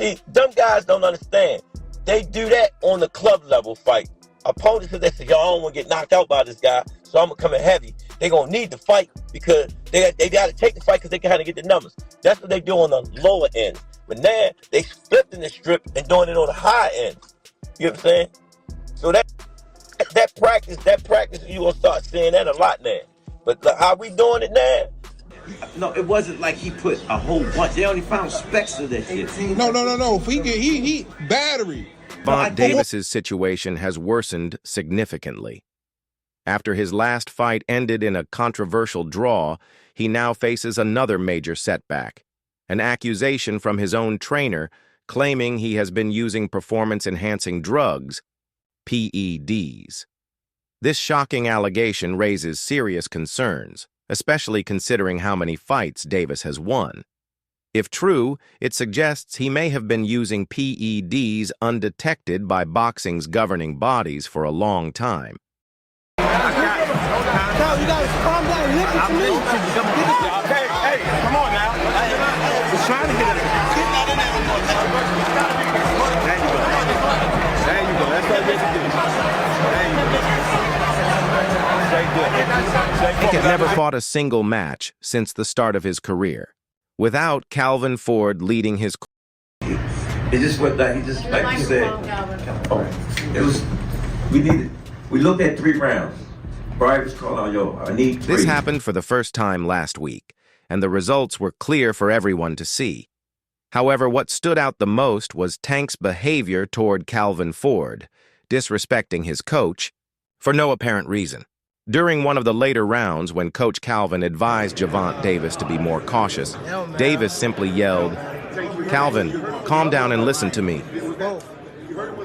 See, them guys don't understand. They do that on the club level fight. Opponents, they say, yo, I don't want to get knocked out by this guy, so I'm going to come in heavy. They're going to need the fight because they got to take the fight because they can kind of get the numbers. That's what they do on the lower end. But now, they flipping the strip and doing it on the high end. You know what I'm saying? So that practice, you're going to start seeing that a lot now. But how we doing it now? No, it wasn't like he put a whole bunch. They only found specks of that shit. No. If he battery. GervontaDavis's situation has worsened significantly. After his last fight ended in a controversial draw, he now faces another major setback, an accusation from his own trainer claiming he has been using performance-enhancing drugs, PEDs. This shocking allegation raises serious concerns, especially considering how many fights Davis has won. If true, it suggests he may have been using PEDs undetected by boxing's governing bodies for a long time. No, you guys calm down. Listen to me. Hey, come on now. We're trying to get it. Get that in there one more time. There you go. There you go. That's what you have to do. There you go. Tank had never fought a single match since the start of his career, without Calvin Ford leading his. It just went like he just like you said. Oh, it was. We looked at 3 rounds. Brian was calling out, yo, I need 3. This happened for the first time last week, and the results were clear for everyone to see. However, what stood out the most was Tank's behavior toward Calvin Ford, disrespecting his coach for no apparent reason. During one of the later rounds, when Coach Calvin advised GervontaDavis to be more cautious, Davis simply yelled, "Calvin, calm down and listen to me."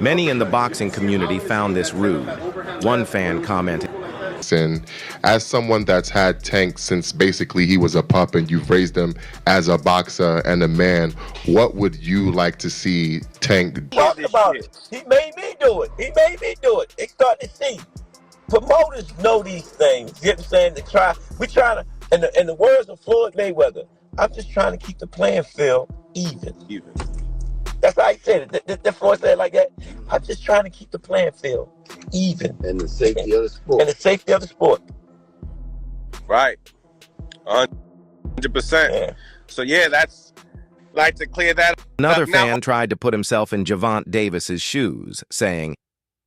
Many in the boxing community found this rude. One fan commented, and as someone that's had Tank since basically he was a pup and you've raised him as a boxer and a man, what would you like to see Tank do? Talk about it. He made me do it. They start to see. Promoters know these things. You know what I'm saying? We're trying to, in the words of Floyd Mayweather, I'm just trying to keep the playing field even. That's how he said it. That Floyd said it like that. I'm just trying to keep the playing field even. And the safety of the sport. And the safety of the sport. Right. 100%. Yeah. So, yeah, that's like to clear that up. Another fan tried to put himself in GervontaDavis's shoes, saying,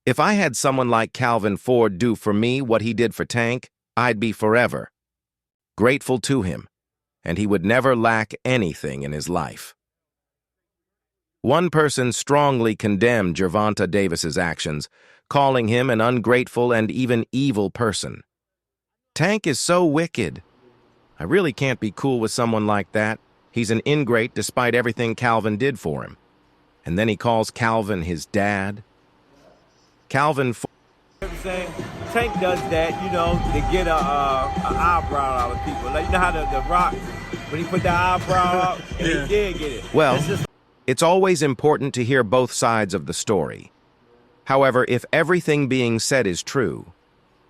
"If I had someone like Calvin Ford do for me what he did for Tank, I'd be forever grateful to him, and he would never lack anything in his life." One person strongly condemned GervontaDavis's actions, calling him an ungrateful and even evil person. "Tank is so wicked. I really can't be cool with someone like that. He's an ingrate despite everything Calvin did for him. And then he calls Calvin his dad." Calvin Ford. You know what I'm saying? Tank does that, you know, to get an eyebrow out of people. Like, you know how the Rock, when he put the eyebrow out, and he did get it. Well, it's always important to hear both sides of the story. However, if everything being said is true,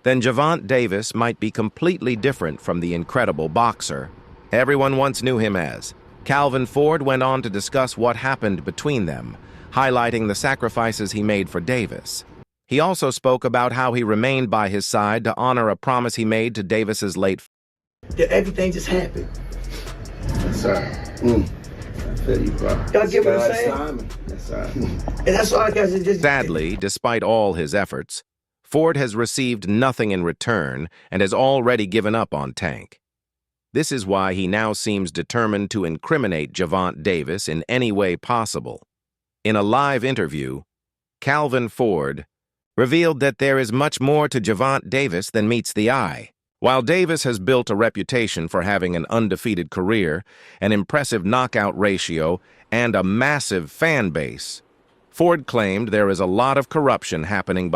then GervontaDavis might be completely different from the incredible boxer everyone once knew him as. Calvin Ford went on to discuss what happened between them, highlighting the sacrifices he made for Davis. He also spoke about how he remained by his side to honor a promise he made to Davis's late. Everything just happened. That's right. I feel you, bro. Y'all get what I'm saying? That's right. And that's all I got to just. Sadly, despite all his efforts, Ford has received nothing in return and has already given up on Tank. This is why he now seems determined to incriminate GervontaDavis in any way possible. In a live interview, Calvin Ford revealed that there is much more to GervontaDavis than meets the eye. While Davis has built a reputation for having an undefeated career, an impressive knockout ratio, and a massive fan base, Ford claimed there is a lot of corruption happening.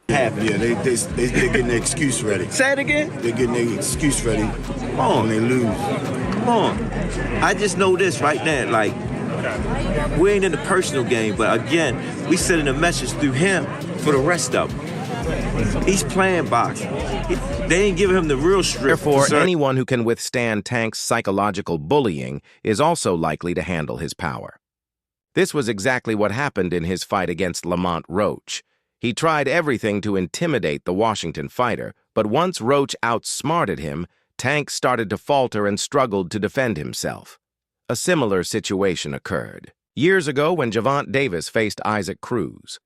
Yeah, they're getting their excuse ready. Say it again? They're getting their excuse ready. Come on. When they lose. Come on. I just know this right now, like, we ain't in the personal game, but again, we sending a message through him for the rest of them. He's playing boxing. They ain't giving him the real strip. Therefore, anyone who can withstand Tank's psychological bullying is also likely to handle his power. This was exactly what happened in his fight against Lamont Roach. He tried everything to intimidate the Washington fighter, but once Roach outsmarted him, Tank started to falter and struggled to defend himself. A similar situation occurred years ago when GervontaDavis faced Isaac Cruz.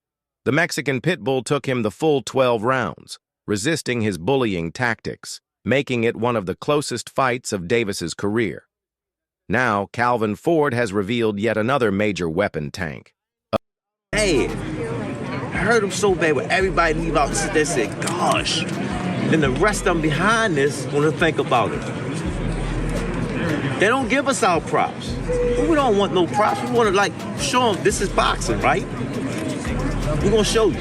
The Mexican pitbull took him the full 12 rounds, resisting his bullying tactics, making it one of the closest fights of Davis's career. Now, Calvin Ford has revealed yet another major weapon Tank. Hey, I heard him so bad with everybody leave out there said, gosh. Then the rest of them behind this want to think about it. They don't give us our props. We don't want no props. We want to, like, show them this is boxing, right? We're going to show you.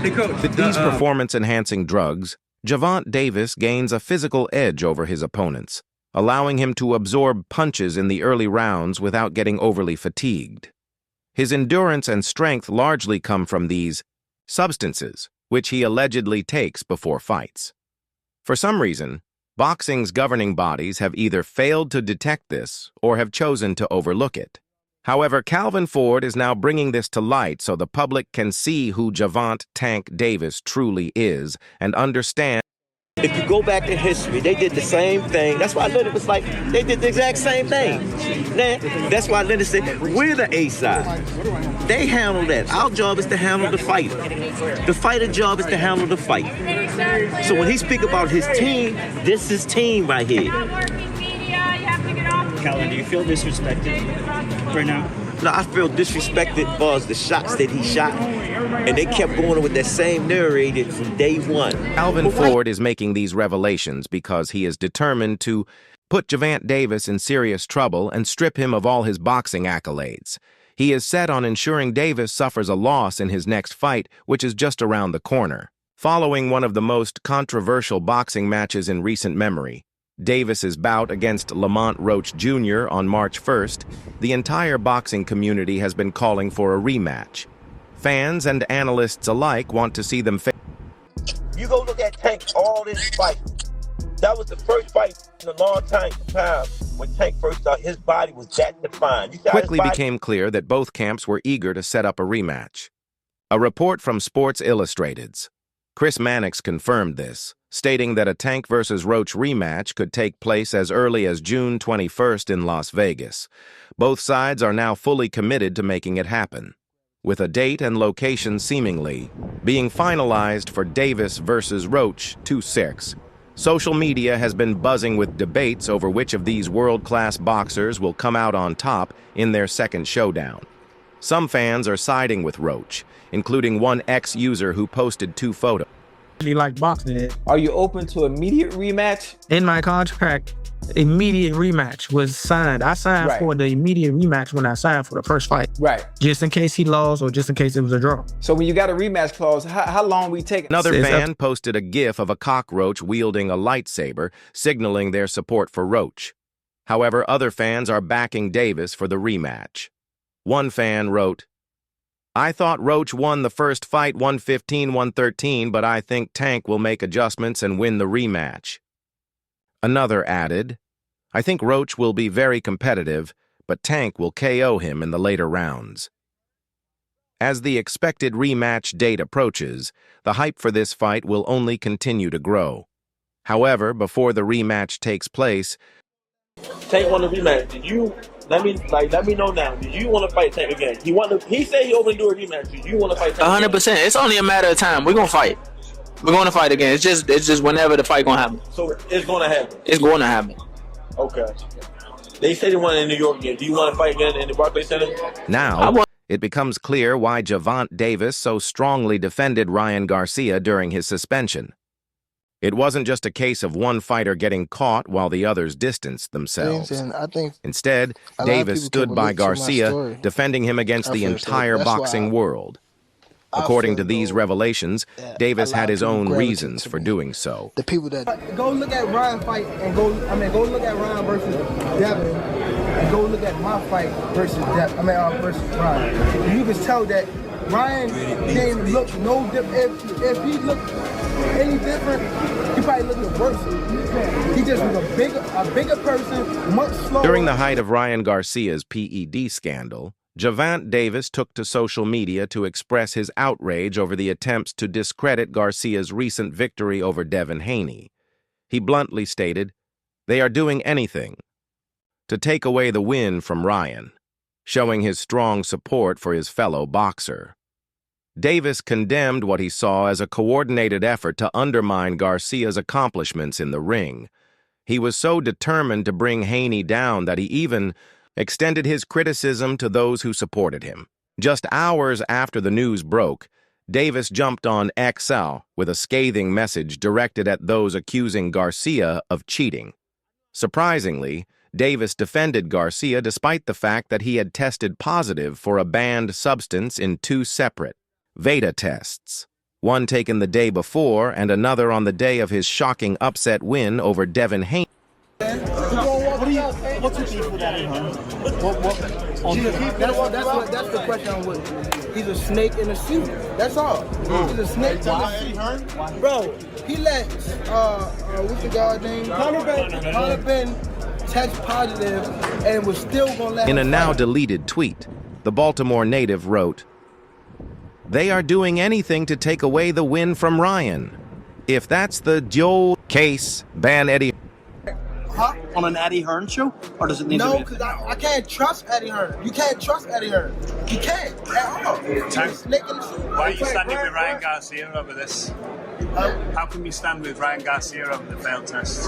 Hey, Coach. With these performance-enhancing drugs, GervontaDavis gains a physical edge over his opponents, allowing him to absorb punches in the early rounds without getting overly fatigued. His endurance and strength largely come from these substances, which he allegedly takes before fights. For some reason, boxing's governing bodies have either failed to detect this or have chosen to overlook it. However, Calvin Ford is now bringing this to light so the public can see who Gervonta "Tank" Davis truly is and understand. If you go back in history, they did the same thing. That's why Leonard was like, they did the exact same thing. That's why Leonard said, we're the A side. They handle that. Our job is to handle the fighter. The fighter job is to handle the fight. So when he speak about his team, this is team right here. Calvin, do you feel disrespected right now? No, I feel disrespected as the shots that he shot, and they kept going with that same narrative from day one. Calvin Ford is making these revelations because he is determined to put GervontaDavis in serious trouble and strip him of all his boxing accolades. He is set on ensuring Davis suffers a loss in his next fight, which is just around the corner. Following one of the most controversial boxing matches in recent memory, Davis's bout against Lamont Roach Jr. on March 1st, the entire boxing community has been calling for a rematch. Fans and analysts alike want to see them face. You go look at Tank all this fight. That was the first fight in a long time when Tank first started. His body was that defined. Quickly became clear that both camps were eager to set up a rematch. A report from Sports Illustrated's Chris Mannix confirmed this, stating that a Tank versus Roach rematch could take place as early as June 21st in Las Vegas. Both sides are now fully committed to making it happen, with a date and location seemingly being finalized for Davis versus Roach 2/6. Social media has been buzzing with debates over which of these world-class boxers will come out on top in their second showdown. Some fans are siding with Roach, including one ex-user who posted 2 photos. Like boxing. Are you open to immediate rematch? In my contract, immediate rematch was signed. I signed for the immediate rematch when I signed for the first fight. Right. Just in case he lost or just in case it was a draw. So when you got a rematch clause, how long we take? Another fan posted a gif of a cockroach wielding a lightsaber, signaling their support for Roach. However, other fans are backing Davis for the rematch. One fan wrote, "I thought Roach won the first fight 115-113, but I think Tank will make adjustments and win the rematch." Another added, "I think Roach will be very competitive, but Tank will KO him in the later rounds." As the expected rematch date approaches, the hype for this fight will only continue to grow. However, before the rematch takes place, Tank won the rematch. Did you let me know now? Did you want to fight Tank again? He said he open to do a rematch. Did you want to fight Tank? 100%. It's only a matter of time. We're gonna fight. We're gonna fight again. It's just whenever the fight gonna happen. So it's gonna happen. It's going to happen. Okay. They said they want in New York again. Do you want to fight again in the Barclays Center? Now, it becomes clear why GervontaDavis so strongly defended Ryan Garcia during his suspension. It wasn't just a case of one fighter getting caught while the others distanced themselves. Instead, Davis stood by Garcia, defending him against the entire boxing world. According to these revelations, Davis had his own reasons for doing so. The people that go look at Ryan fight and go look at Ryan versus Devin and go look at my fight versus versus Ryan. And you can tell that Ryan didn't look no different. If he looked any different, he probably looked worse. He just was a bigger person, much slower. During the height of Ryan Garcia's PED scandal, GervontaDavis took to social media to express his outrage over the attempts to discredit Garcia's recent victory over Devin Haney. He bluntly stated, "They are doing anything to take away the win from Ryan," showing his strong support for his fellow boxer. Davis condemned what he saw as a coordinated effort to undermine Garcia's accomplishments in the ring. He was so determined to bring Haney down that he even extended his criticism to those who supported him. Just hours after the news broke, Davis jumped on XL with a scathing message directed at those accusing Garcia of cheating. Surprisingly, Davis defended Garcia despite the fact that he had tested positive for a banned substance in 2 separate Veda tests, one taken the day before and another on the day of his shocking upset win over Devin Haney. What's your beef with Eddie Hearn? That's the question I'm with. He's a snake in a suit. That's all. He's a snake in a suit. Bro, he let, what's the guy's name? Conor Ben test positive and was still going to let In a him now fight. deleted tweet, the Baltimore native wrote, "They are doing anything to take away the win from Ryan. If that's the Joel case, ban Eddie." Huh? On an Eddie Hearn show? Or does it need to No, be? because I can't trust Eddie Hearn. You can't trust Eddie Hearn. You can't at all. He's a snake in the suit. Why are you standing with Ryan Garcia over this? How can you stand with Ryan Garcia over the failed tests?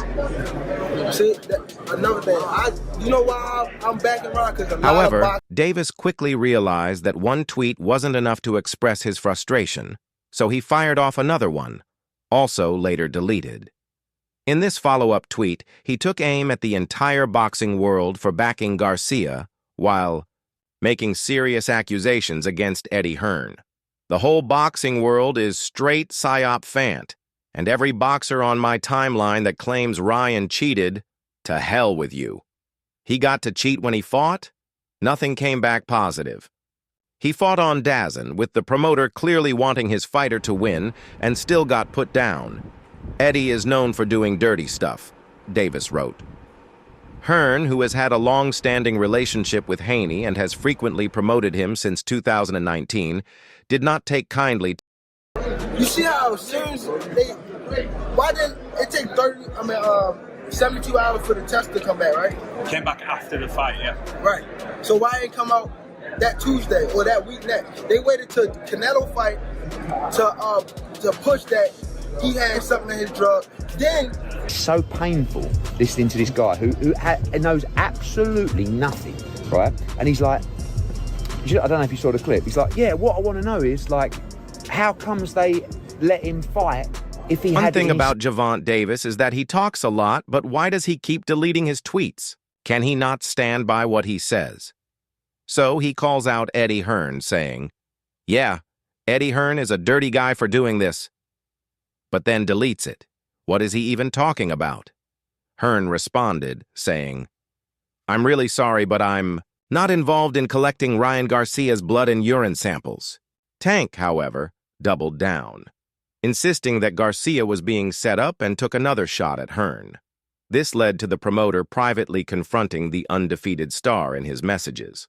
See, another thing. You know why I'm backing Ryan? Because However, Davis quickly realized that one tweet wasn't enough to express his frustration, so he fired off another one, also later deleted. In this follow-up tweet, he took aim at the entire boxing world for backing Garcia while making serious accusations against Eddie Hearn. "The whole boxing world is straight psyop fant, and every boxer on my timeline that claims Ryan cheated, to hell with you. He got to cheat when he fought? Nothing came back positive. He fought on DAZN, with the promoter clearly wanting his fighter to win, and still got put down. Eddie is known for doing dirty stuff," Davis wrote. Hearn, who has had a long-standing relationship with Haney and has frequently promoted him since 2019, did not take kindly. You see how serious why didn't it take 72 hours for the test to come back, right? Came back after the fight, yeah. Right. So why didn't it come out that Tuesday or that week next? They waited till Canelo fight to push that he had something in his drug. Then it's so painful listening to this guy who knows absolutely nothing, right? And he's like, I don't know if you saw the clip. He's like, yeah, what I want to know is, like, how comes they let him fight if he had... One thing about GervontaDavis is that he talks a lot, but why does he keep deleting his tweets? Can he not stand by what he says? So he calls out Eddie Hearn, saying, "Yeah, Eddie Hearn is a dirty guy for doing this," but then deletes it. What is he even talking about? Hearn responded, saying, "I'm really sorry, but I'm not involved in collecting Ryan Garcia's blood and urine samples." Tank, however, doubled down, insisting that Garcia was being set up and took another shot at Hearn. This led to the promoter privately confronting the undefeated star in his messages.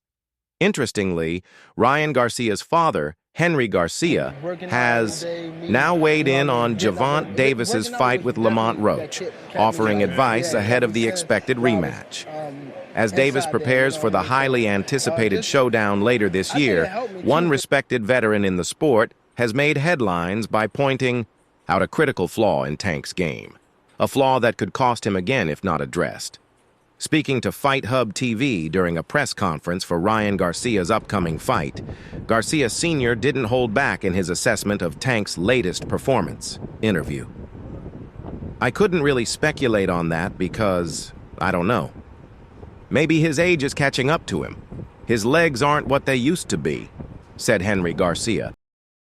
Interestingly, Ryan Garcia's father, Henry Garcia, has now weighed in on GervontaDavis's fight with Lamont Roach, offering advice ahead of the expected rematch. As Davis prepares for the highly anticipated showdown later this year, one respected veteran in the sport has made headlines by pointing out a critical flaw in Tank's game, a flaw that could cost him again if not addressed. Speaking to Fight Hub TV during a press conference for Ryan Garcia's upcoming fight, Garcia Sr. didn't hold back in his assessment of Tank's latest performance interview. "I couldn't really speculate on that because, I don't know. Maybe his age is catching up to him. His legs aren't what they used to be," said Henry Garcia.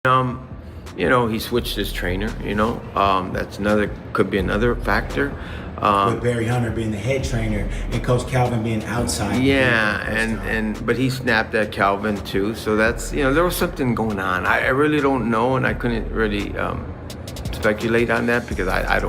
You know, he switched his trainer, that's could be another factor. With Barry Hunter being the head trainer and Coach Calvin being outside. Yeah, but he snapped at Calvin too, so that's, there was something going on. I really don't know, and I couldn't really speculate on that because I don't